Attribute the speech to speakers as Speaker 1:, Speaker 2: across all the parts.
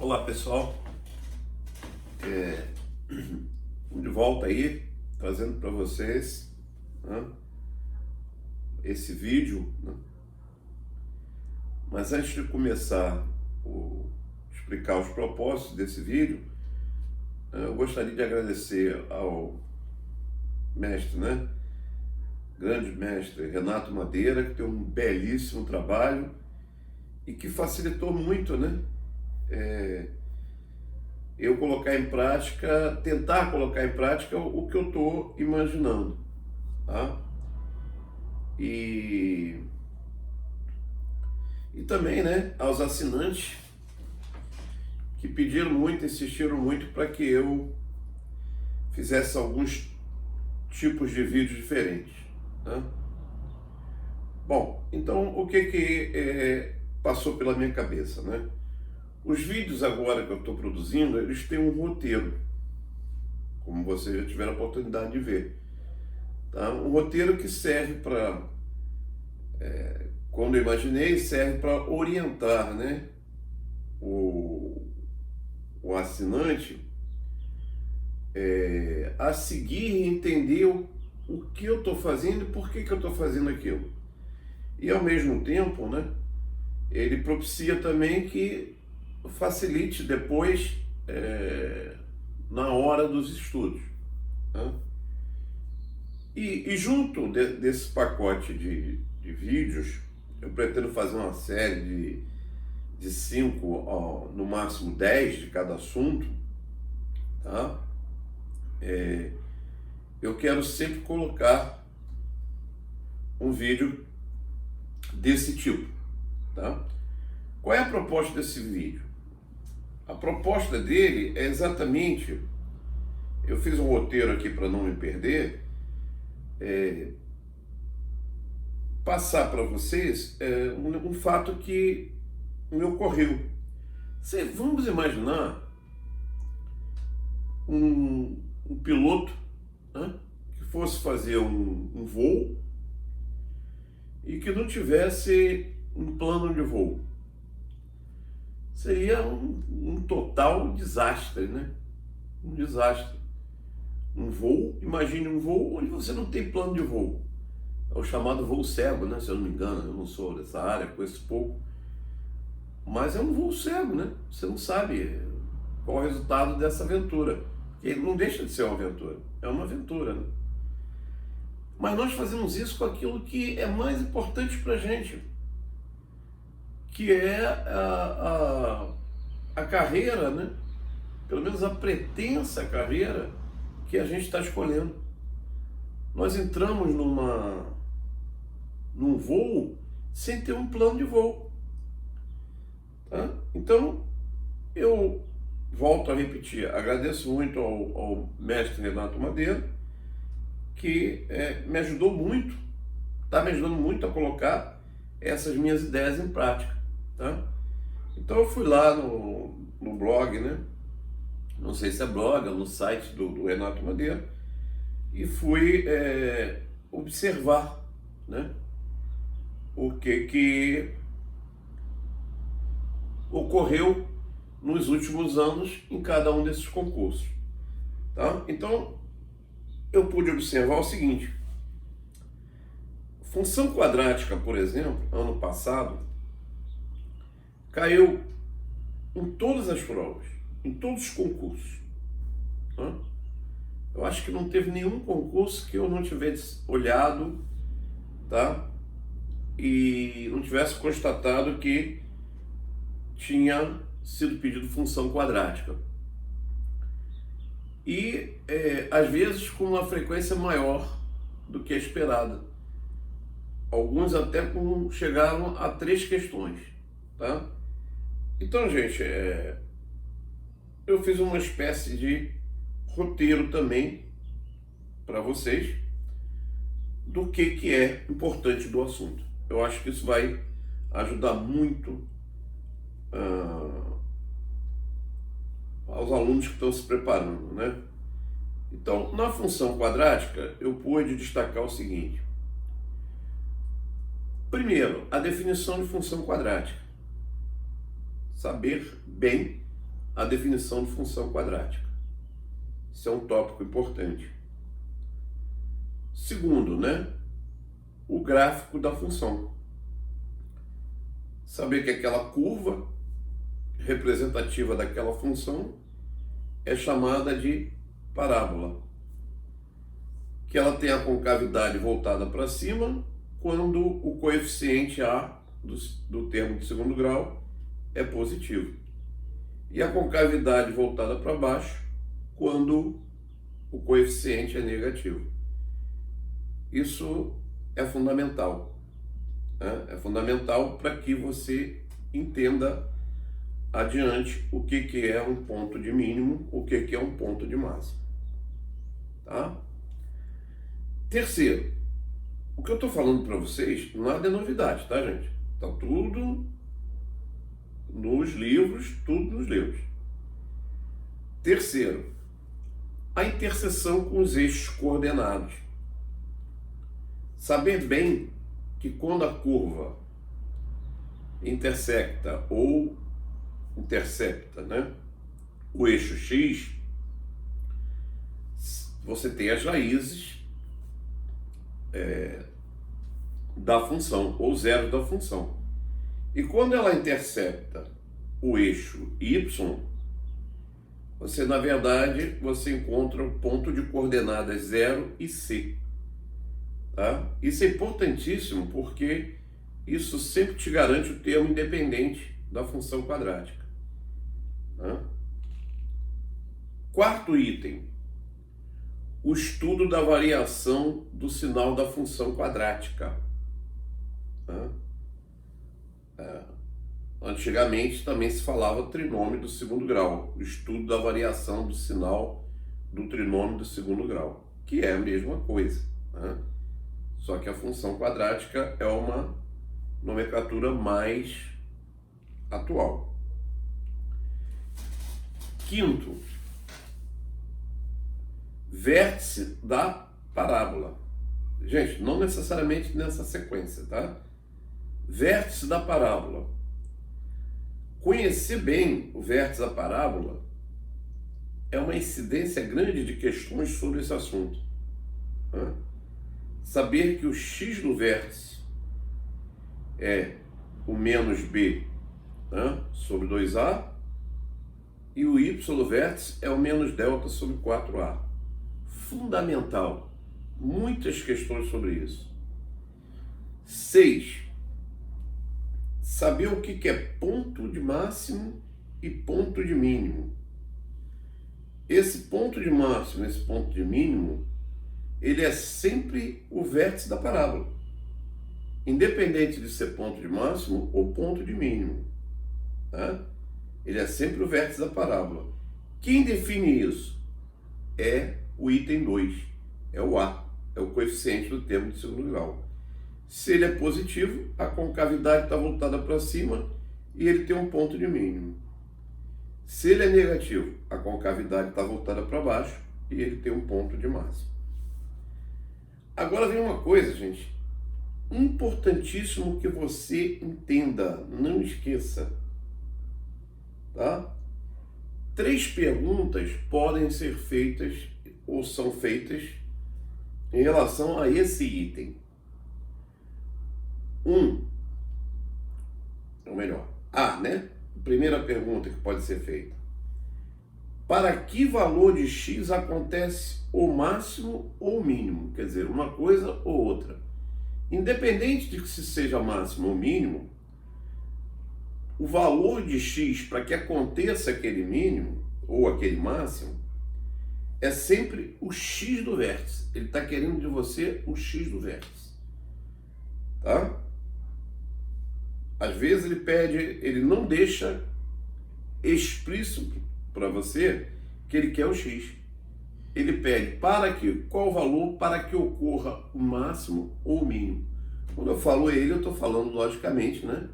Speaker 1: Olá pessoal, de volta aí, trazendo para vocês, né, esse vídeo, né? Mas antes de começar explicar os propósitos desse vídeo, eu gostaria de agradecer ao mestre, né, grande mestre Renato Madeira, que tem um belíssimo trabalho e que facilitou muito, né, eu colocar em prática, tentar colocar em prática o que eu estou imaginando, tá? E também, né, aos assinantes que pediram muito, insistiram muito para que eu fizesse alguns tipos de vídeos diferentes, tá? Bom, então o que passou pela minha cabeça, né? Os vídeos agora que eu estou produzindo, eles têm um roteiro, como vocês já tiveram a oportunidade de ver, tá? Um roteiro que serve para, quando eu imaginei, serve para orientar, né, o assinante a seguir e entender o que eu estou fazendo e por que eu estou fazendo aquilo. E ao mesmo tempo, né, ele propicia também que facilite depois na hora dos estudos, né? E junto desse pacote de vídeos, eu pretendo fazer uma série de 5, no máximo 10 de cada assunto, tá? Eu quero sempre colocar um vídeo desse tipo, tá? Qual é a proposta desse vídeo? A proposta dele é exatamente, eu fiz um roteiro aqui para não me perder, passar para vocês um fato que me ocorreu. Vamos imaginar um piloto, né, que fosse fazer um voo e que não tivesse um plano de voo. Seria um total desastre, né? Um desastre. Um voo, imagine um voo onde você não tem plano de voo. É o chamado voo cego, né? Se eu não me engano, eu não sou dessa área, conheço pouco. Mas é um voo cego, né? Você não sabe qual é o resultado dessa aventura. Porque não deixa de ser uma aventura. É uma aventura, né? Mas nós fazemos isso com aquilo que é mais importante para a gente, que é a carreira, né? Pelo menos a pretensa carreira que a gente está escolhendo. Nós entramos num voo sem ter um plano de voo, tá? Então, eu volto a repetir, agradeço muito ao mestre Renato Madeira, que me ajudou muito, está me ajudando muito a colocar essas minhas ideias em prática, tá? Então eu fui lá no blog, né? Não sei se é blog, é no site do Renato Madeira, e fui observar, né, o que ocorreu nos últimos anos em cada um desses concursos, tá? Então eu pude observar o seguinte: função quadrática, por exemplo, ano passado, caiu em todas as provas, em todos os concursos, tá? Eu acho que não teve nenhum concurso que eu não tivesse olhado, tá? E não tivesse constatado que tinha sido pedido função quadrática. E às vezes com uma frequência maior do que a esperada. Alguns até chegaram a 3 questões, tá? Então, gente, eu fiz uma espécie de roteiro também para vocês do que é importante do assunto. Eu acho que isso vai ajudar muito aos alunos que estão se preparando, né? Então, na função quadrática, eu pude destacar o seguinte. Primeiro, a definição de função quadrática. Saber bem a definição de função quadrática. Isso é um tópico importante. Segundo, né, o gráfico da função. Saber que aquela curva representativa daquela função é chamada de parábola. Que ela tem a concavidade voltada para cima quando o coeficiente A do termo de segundo grau é positivo. E a concavidade voltada para baixo quando o coeficiente é negativo. Isso é fundamental, né? É fundamental para que você entenda adiante o que é um ponto de mínimo, o que é um ponto de máximo. Tá? Terceiro, o que eu estou falando para vocês nada é novidade, tá, gente? Está tudo nos livros, tudo nos livros. Terceiro, a interseção com os eixos coordenados. Saber bem que quando a curva intersecta ou intercepta, né, o eixo X, você tem as raízes da função, ou zero da função. E quando ela intercepta o eixo Y, você, na verdade, você encontra o ponto de coordenadas 0 e C. Tá? Isso é importantíssimo porque isso sempre te garante o termo independente da função quadrática. Tá? Quarto item, o estudo da variação do sinal da função quadrática. Tá? Antigamente também se falava trinômio do segundo grau, o estudo da variação do sinal do trinômio do segundo grau, que é a mesma coisa, né? Só que a função quadrática é uma nomenclatura mais atual. Quinto, vértice da parábola. Gente, não necessariamente nessa sequência, tá? Vértice da parábola. Conhecer bem o vértice da parábola é uma incidência grande de questões sobre esse assunto. Né? Saber que o x do vértice é o menos b, né, sobre 2a e o y do vértice é o menos delta sobre 4a. Fundamental. Muitas questões sobre isso. 6. Saber o que é ponto de máximo e ponto de mínimo. Esse ponto de máximo, esse ponto de mínimo, ele é sempre o vértice da parábola, independente de ser ponto de máximo ou ponto de mínimo. Tá? Ele é sempre o vértice da parábola. Quem define isso é o item 2, é o A, é o coeficiente do termo de segundo grau. Se ele é positivo, a concavidade está voltada para cima e ele tem um ponto de mínimo. Se ele é negativo, a concavidade está voltada para baixo e ele tem um ponto de máximo. Agora vem uma coisa, gente, importantíssimo que você entenda, não esqueça, tá? 3 perguntas podem ser feitas ou são feitas em relação a esse item. Ou melhor, A, né? Primeira pergunta que pode ser feita. Para que valor de x acontece o máximo ou o mínimo? Quer dizer, uma coisa ou outra. Independente de que se seja máximo ou mínimo, o valor de x para que aconteça aquele mínimo ou aquele máximo é sempre o x do vértice. Ele está querendo de você o x do vértice. Tá? Às vezes ele pede, ele não deixa explícito para você que ele quer o x. Ele pede para que, qual o valor para que ocorra o máximo ou o mínimo. Quando eu falo ele, eu estou falando logicamente, né?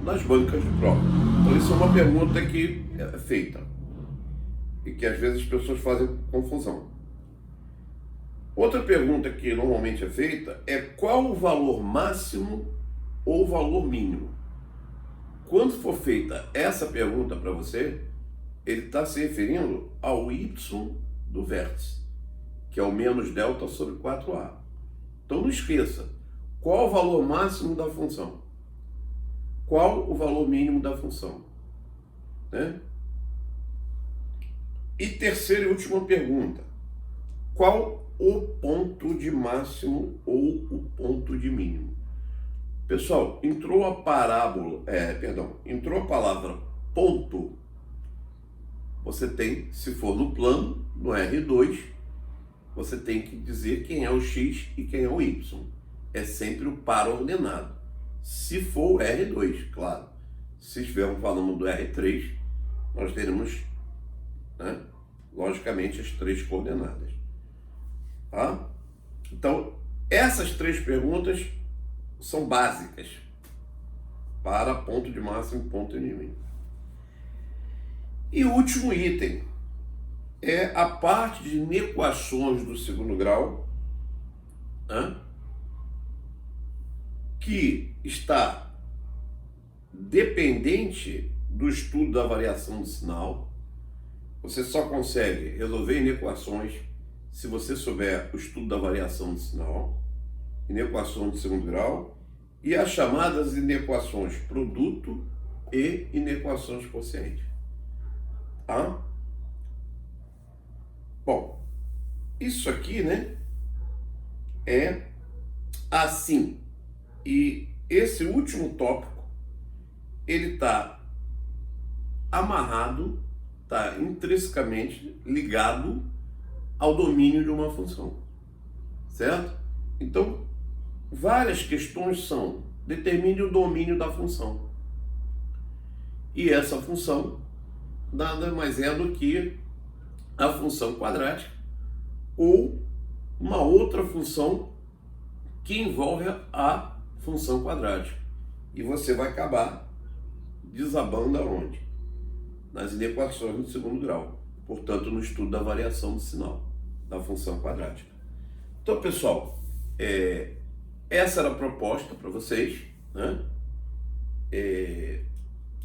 Speaker 1: Nas bancas de prova. Então isso é uma pergunta que é feita e que às vezes as pessoas fazem confusão. Outra pergunta que normalmente é feita é qual o valor máximo ou o valor mínimo. quando for feita essa pergunta para você, ele está se referindo ao y do vértice, que é o menos delta sobre 4a. Então não esqueça, qual o valor máximo da função? Qual o valor mínimo da função? Né? E terceira e última pergunta, qual o ponto de máximo ou o ponto de mínimo? Pessoal, entrou a palavra ponto, você tem, se for no plano, no R2, você tem que dizer quem é o x e quem é o y. É sempre o par ordenado. Se for o R2, claro. Se estivermos falando do R3, nós teremos, né, logicamente, as 3 coordenadas. Tá? Então, essas 3 perguntas são básicas para ponto de máximo e ponto de mínimo. E o último item é a parte de inequações do segundo grau, né, que está dependente do estudo da variação do sinal. Você só consegue resolver inequações se você souber o estudo da variação do sinal, inequações de segundo grau, e as chamadas inequações produto e inequações quociente. Tá? Bom, isso aqui, né, é assim. E esse último tópico, ele está amarrado, está intrinsecamente ligado ao domínio de uma função, certo? Então, várias questões são: determine o domínio da função. E essa função nada mais é do que a função quadrática ou uma outra função que envolve a função quadrática. E você vai acabar desabando aonde? Nas inequações do segundo grau. Portanto, no estudo da variação do sinal da função quadrática. Então, pessoal, essa era a proposta para vocês, né?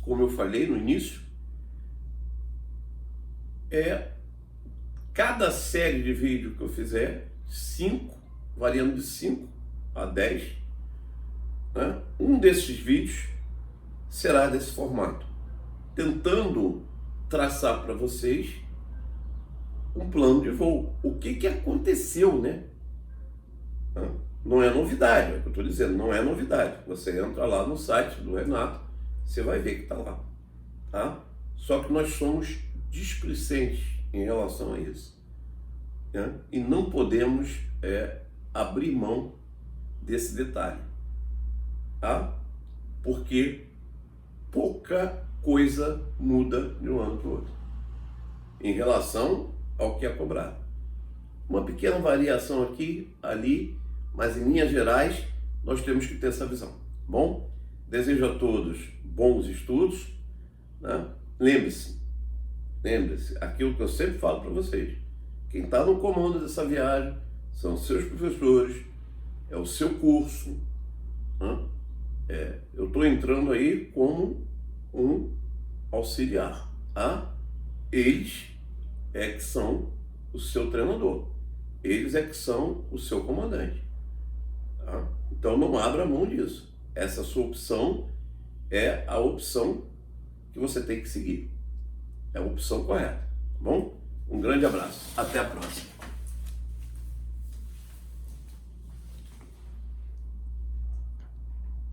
Speaker 1: Como eu falei no início, cada série de vídeo que eu fizer, 5, variando de 5 a 10, né? Um desses vídeos será desse formato, tentando traçar para vocês um plano de voo. O que aconteceu, né? Não é novidade, é o que eu estou dizendo, não é novidade. Você entra lá no site do Renato, você vai ver que está lá, tá? Só que nós somos displicentes em relação a isso, né? E não podemos abrir mão desse detalhe, tá? Porque pouca coisa muda de um ano para o outro em relação ao que é cobrado. Uma pequena variação aqui, ali, mas em linhas gerais nós temos que ter essa visão. Bom, desejo a todos bons estudos, né? Lembre-se, aquilo que eu sempre falo para vocês: quem está no comando dessa viagem são os seus professores, é o seu curso, né? Eu estou entrando aí como um auxiliar, tá? Eles é que são o seu treinador, eles é que são o seu comandante, tá? Então não abra mão disso. Essa sua opção é a opção que você tem que seguir, é a opção correta, tá bom? Um grande abraço, até a próxima.